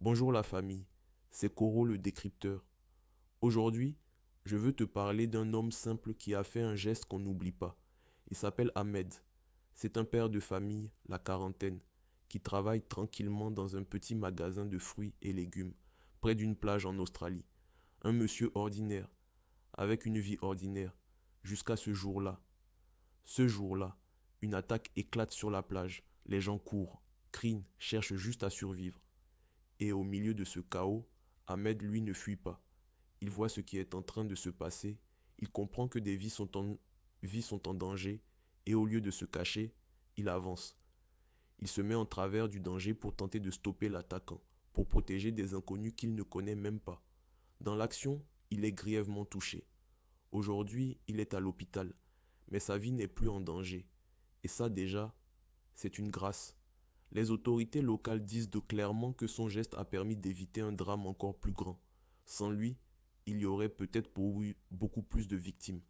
Bonjour la famille, c'est Koro le décrypteur. Aujourd'hui, je veux te parler d'un homme simple qui a fait un geste qu'on n'oublie pas. Il s'appelle Ahmed. C'est un père de famille, la quarantaine, qui travaille tranquillement dans un petit magasin de fruits et légumes, près d'une plage en Australie. Un monsieur ordinaire, avec une vie ordinaire, jusqu'à ce jour-là. Ce jour-là, une attaque éclate sur la plage. Les gens courent, crient, cherchent juste à survivre. Et au milieu de ce chaos, Ahmed, lui, ne fuit pas. Il voit ce qui est en train de se passer, il comprend que des vies sont en danger, et au lieu de se cacher, il avance. Il se met en travers du danger pour tenter de stopper l'attaquant, pour protéger des inconnus qu'il ne connaît même pas. Dans l'action, il est grièvement touché. Aujourd'hui, il est à l'hôpital, mais sa vie n'est plus en danger. Et ça déjà, c'est une grâce. Les autorités locales disent clairement que son geste a permis d'éviter un drame encore plus grand. Sans lui, il y aurait peut-être beaucoup plus de victimes.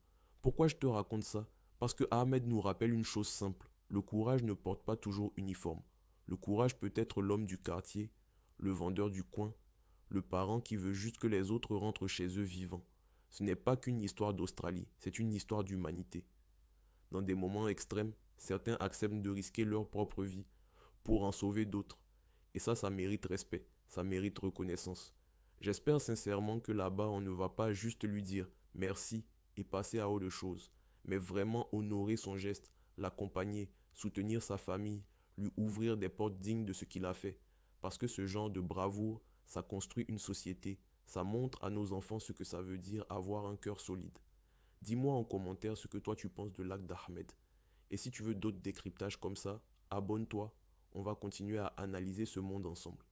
Pourquoi je te raconte ça? Parce que Ahmed nous rappelle une chose simple. Le courage ne porte pas toujours uniforme. Le courage peut être l'homme du quartier, le vendeur du coin, le parent qui veut juste que les autres rentrent chez eux vivants. Ce n'est pas qu'une histoire d'Australie, c'est une histoire d'humanité. Dans des moments extrêmes, certains acceptent de risquer leur propre vie pour en sauver d'autres. Et ça mérite respect, ça mérite reconnaissance. J'espère sincèrement que là-bas, on ne va pas juste lui dire merci et passer à autre chose, mais vraiment honorer son geste, l'accompagner, soutenir sa famille, lui ouvrir des portes dignes de ce qu'il a fait. Parce que ce genre de bravoure, ça construit une société, ça montre à nos enfants ce que ça veut dire avoir un cœur solide. Dis-moi en commentaire ce que toi tu penses de l'acte d'Ahmed. Et si tu veux d'autres décryptages comme ça, abonne-toi. On va continuer à analyser ce monde ensemble.